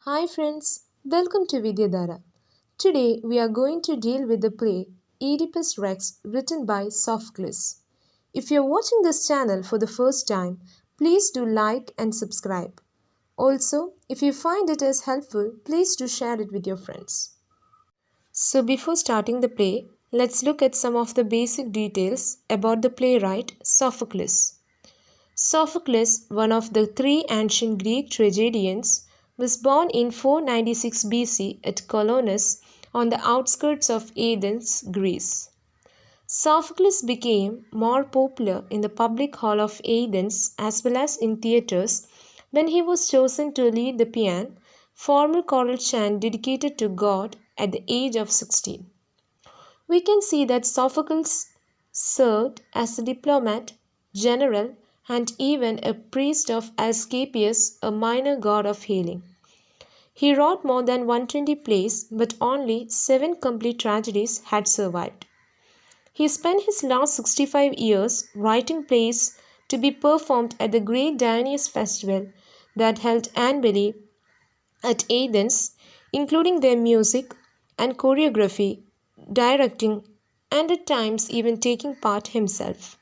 Hi friends, welcome to Vidyadhara. Today we are going to deal with the play Oedipus Rex written by Sophocles. If you're watching this channel for the first time, please do like and subscribe. Also, if you find it as helpful, please do share it with your friends. So before starting the play, let's look at some of the basic details about the playwright Sophocles. Sophocles, one of the three ancient Greek tragedians, was born in 496 BC at Colonus on the outskirts of Athens, Greece. Sophocles became more popular in the public hall of Athens as well as in theatres when he was chosen to lead the paean, formal choral chant dedicated to God at the age of 16. We can see that Sophocles served as a diplomat, general, and even a priest of Asclepius, a minor god of healing. He wrote more than 120 plays, but only 7 complete tragedies had survived. He spent his last 65 years writing plays to be performed at the great Dionysus festival that held annually at Athens, including their music and choreography, directing, and at times even taking part himself.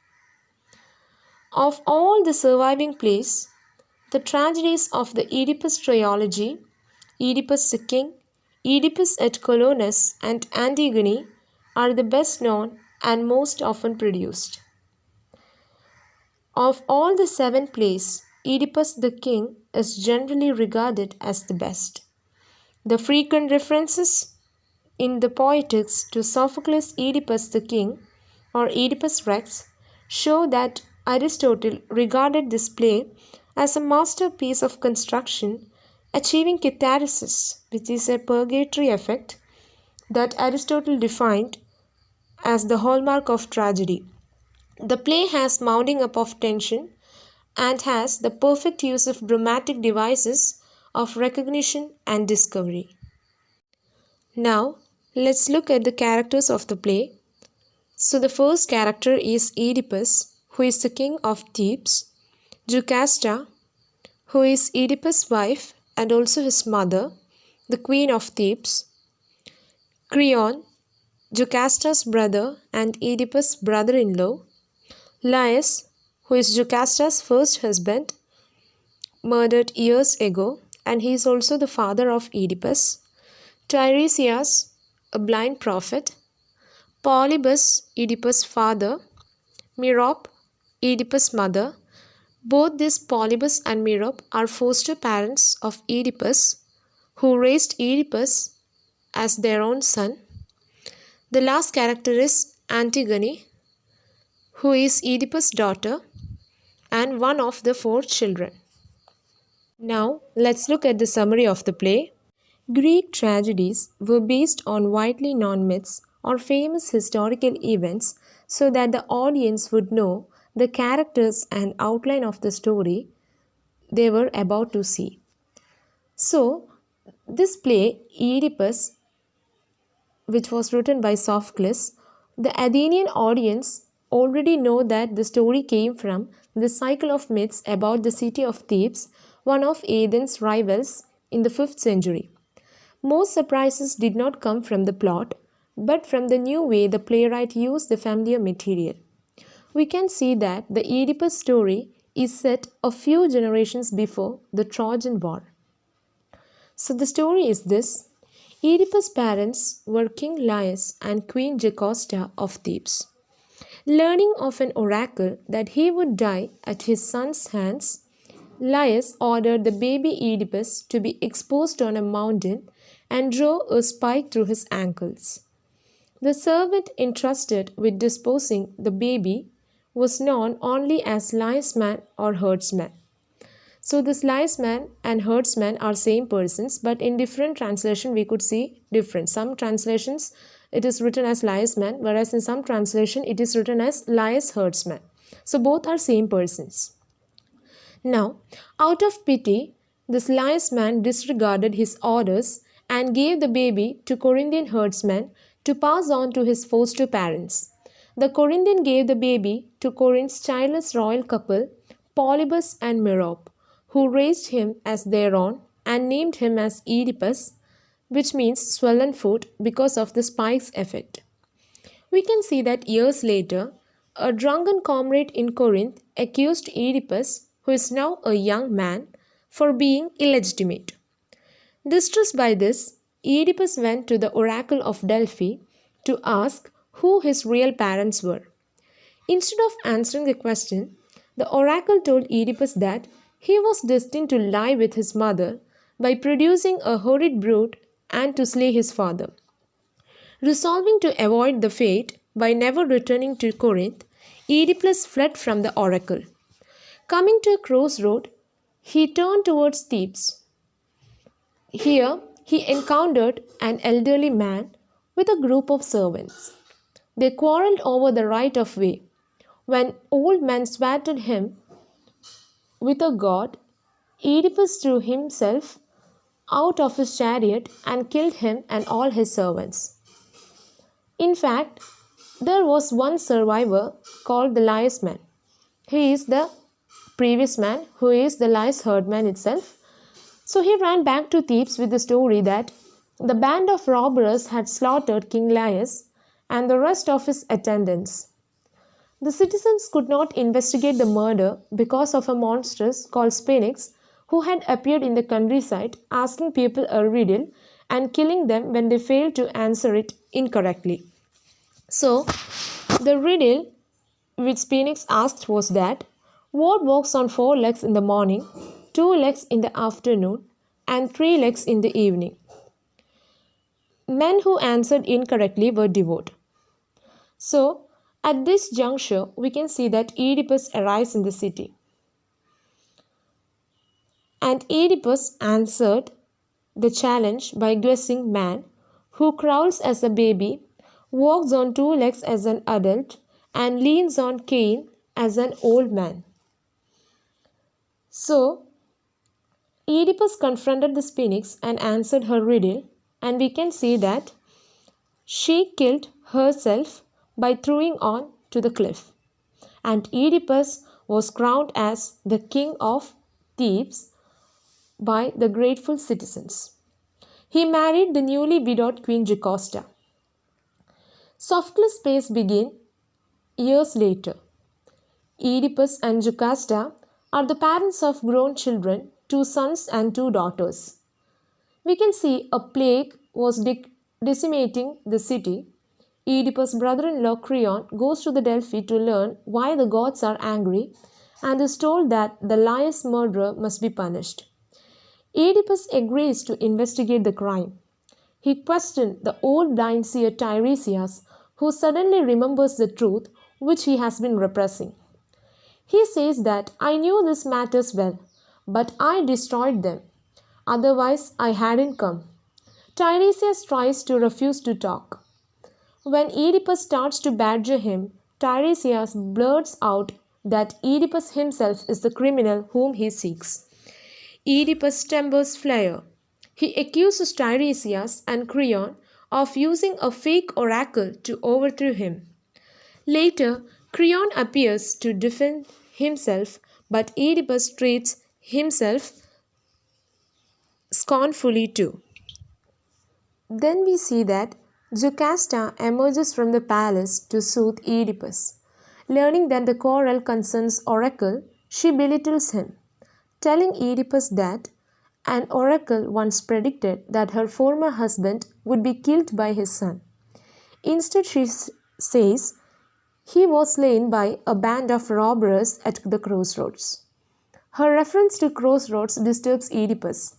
Of all the surviving plays, the tragedies of the Oedipus trilogy, Oedipus the King, Oedipus at Colonus, and Antigone, are the best known and most often produced. Of all the 7 plays, Oedipus the King is generally regarded as the best. The frequent references in the Poetics to Sophocles' Oedipus the King or Oedipus Rex show that Aristotle regarded this play as a masterpiece of construction, achieving catharsis, which is a purgatory effect that Aristotle defined as the hallmark of tragedy. The play has mounting up of tension and has the perfect use of dramatic devices of recognition and discovery. Now, let's look at the characters of the play. So the first character is Oedipus, who is the king of Thebes, Jocasta, who is Oedipus' wife and also his mother, the queen of Thebes, Creon, Jocasta's brother and Oedipus' brother-in-law, Laius, who is Jocasta's first husband, murdered years ago, and he is also the father of Oedipus, Tiresias, a blind prophet, Polybus, Oedipus' father, Merope, Oedipus' mother. Both these Polybus and Merope are foster parents of Oedipus, who raised Oedipus as their own son. The last character is Antigone, who is Oedipus' daughter and one of the 4 children. Now, let's look at the summary of the play. Greek tragedies were based on widely known myths or famous historical events so that the audience would know the characters and outline of the story they were about to see. So, this play, Oedipus, which was written by Sophocles, the Athenian audience already know that the story came from the cycle of myths about the city of Thebes, one of Athens' rivals in the 5th century. Most surprises did not come from the plot, but from the new way the playwright used the familiar material. We can see that the Oedipus story is set a few generations before the Trojan War. So the story is this. Oedipus' parents were King Laius and Queen Jocasta of Thebes. Learning of an oracle that he would die at his son's hands, Laius ordered the baby Oedipus to be exposed on a mountain and drove a spike through his ankles. The servant entrusted with disposing the baby was known only as linesman or herdsman. So this linesman and herdsman are same persons, but in different translation we could see difference. Some translations it is written as linesman, whereas in some translation it is written as Laius herdsman. So both are same persons. Now, out of pity, this linesman disregarded his orders and gave the baby to Corinthian herdsman to pass on to his foster parents. The Corinthian gave the baby to Corinth's childless royal couple, Polybus and Merope, who raised him as their own and named him as Oedipus, which means swollen foot because of the spike's effect. We can see that years later, a drunken comrade in Corinth accused Oedipus, who is now a young man, for being illegitimate. Distressed by this, Oedipus went to the oracle of Delphi to ask who his real parents were. Instead of answering the question, the oracle told Oedipus that he was destined to lie with his mother by producing a horrid brood and to slay his father. Resolving to avoid the fate by never returning to Corinth, Oedipus fled from the oracle. Coming to a crossroad, he turned towards Thebes. Here, he encountered an elderly man with a group of servants. They quarreled over the right of way. When old man swatted him with a god, Oedipus threw himself out of his chariot and killed him and all his servants. In fact, there was one survivor called the Laius man. He is the previous man who is the Laius herdman itself. So he ran back to Thebes with the story that the band of robbers had slaughtered King Laius and the rest of his attendants. The citizens could not investigate the murder because of a monstrous called Sphinx who had appeared in the countryside asking people a riddle and killing them when they failed to answer it incorrectly. So, the riddle which Sphinx asked was that what walks on 4 legs in the morning, 2 legs in the afternoon, and 3 legs in the evening? Men who answered incorrectly were devoured. So, at this juncture, we can see that Oedipus arrives in the city. And Oedipus answered the challenge by guessing man, who crawls as a baby, walks on 2 legs as an adult, and leans on cane as an old man. So, Oedipus confronted the Sphinx and answered her riddle, and we can see that she killed herself by throwing on to the cliff. And Oedipus was crowned as the king of Thebes by the grateful citizens. He married the newly widowed Queen Jocasta. Sophocles' plays begin years later. Oedipus and Jocasta are the parents of grown children, 2 sons and 2 daughters. We can see a plague was decimating the city. Oedipus' brother-in-law Creon goes to the Delphi to learn why the gods are angry and is told that the Laius murderer must be punished. Oedipus agrees to investigate the crime. He questioned the old blind seer Tiresias, who suddenly remembers the truth which he has been repressing. He says that I knew these matters well, but I destroyed them. Otherwise, I hadn't come. Tiresias tries to refuse to talk. When Oedipus starts to badger him, Tiresias blurts out that Oedipus himself is the criminal whom he seeks. Oedipus tempers fire. He accuses Tiresias and Creon of using a fake oracle to overthrow him. Later, Creon appears to defend himself, but Oedipus treats himself scornfully too. Then we see that Jocasta emerges from the palace to soothe Oedipus. Learning that the quarrel concerns oracle, she belittles him, telling Oedipus that an oracle once predicted that her former husband would be killed by his son. Instead, she says he was slain by a band of robbers at the crossroads. Her reference to crossroads disturbs Oedipus.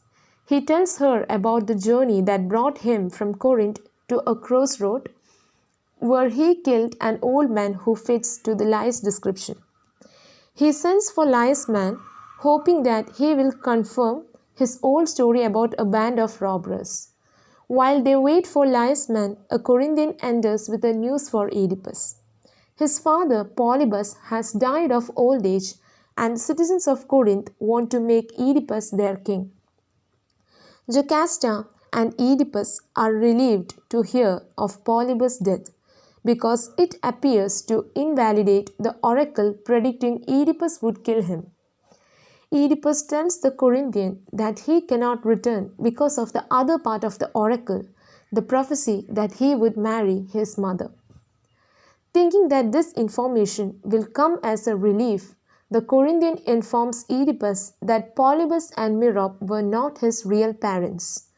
He tells her about the journey that brought him from Corinth to a crossroad where he killed an old man who fits to the Laius description. He sends for Laius man, hoping that he will confirm his old story about a band of robbers. While they wait for Laius man, a Corinthian enters with the news for Oedipus. His father, Polybus, has died of old age, and citizens of Corinth want to make Oedipus their king. Jocasta and Oedipus are relieved to hear of Polybus' death because it appears to invalidate the oracle predicting Oedipus would kill him. Oedipus tells the Corinthian that he cannot return because of the other part of the oracle, the prophecy that he would marry his mother. Thinking that this information will come as a relief, the Corinthian informs Oedipus that Polybus and Merope were not his real parents.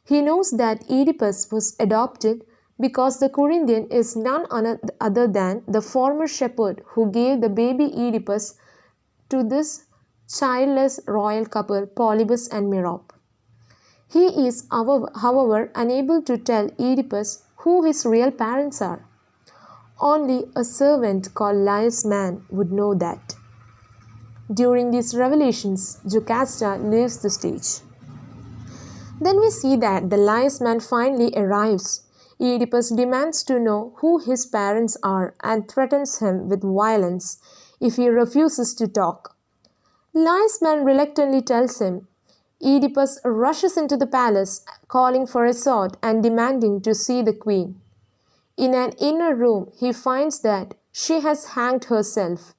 He knows that Oedipus was adopted because the Corinthian is none other than the former shepherd who gave the baby Oedipus to this childless royal couple, Polybus and Merope. He is, however, unable to tell Oedipus who his real parents are. Only a servant called Laius Man would know that. During these revelations, Jocasta leaves the stage. Then we see that the Laius Man finally arrives. Oedipus demands to know who his parents are and threatens him with violence if he refuses to talk. Laius Man reluctantly tells him. Oedipus rushes into the palace, calling for a sword and demanding to see the queen. In an inner room, he finds that she has hanged herself.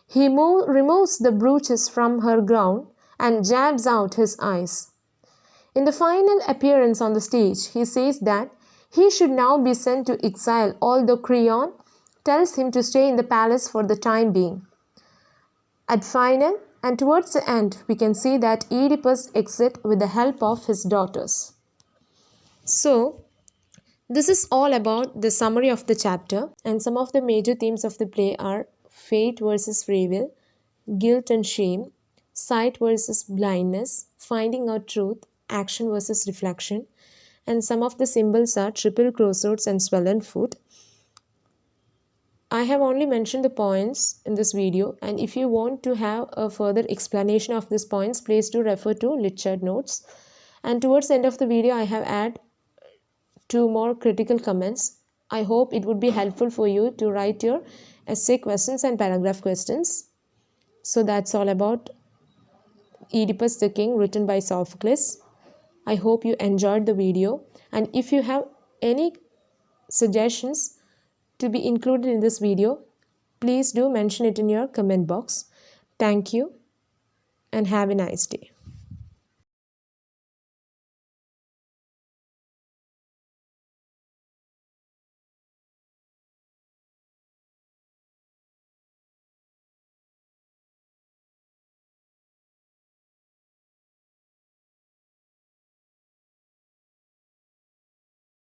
He removes the brooches from her gown and jabs out his eyes. In the final appearance on the stage, he says that he should now be sent to exile, although Creon tells him to stay in the palace for the time being. At final and towards the end, we can see that Oedipus exits with the help of his daughters. So, this is all about the summary of the chapter, and some of the major themes of the play are fate versus free will, guilt and shame, sight versus blindness, finding out truth, action versus reflection, and some of the symbols are triple crossroads and swollen foot. I have only mentioned the points in this video, and if you want to have a further explanation of these points, please do refer to lecture notes. And towards the end of the video, I have added 2 more critical comments. I hope it would be helpful for you to write your essay questions and paragraph questions. So that's all about Oedipus the King, written by Sophocles. I hope you enjoyed the video, and if you have any suggestions to be included in this video, please do mention it in your comment box. Thank you and have a nice day.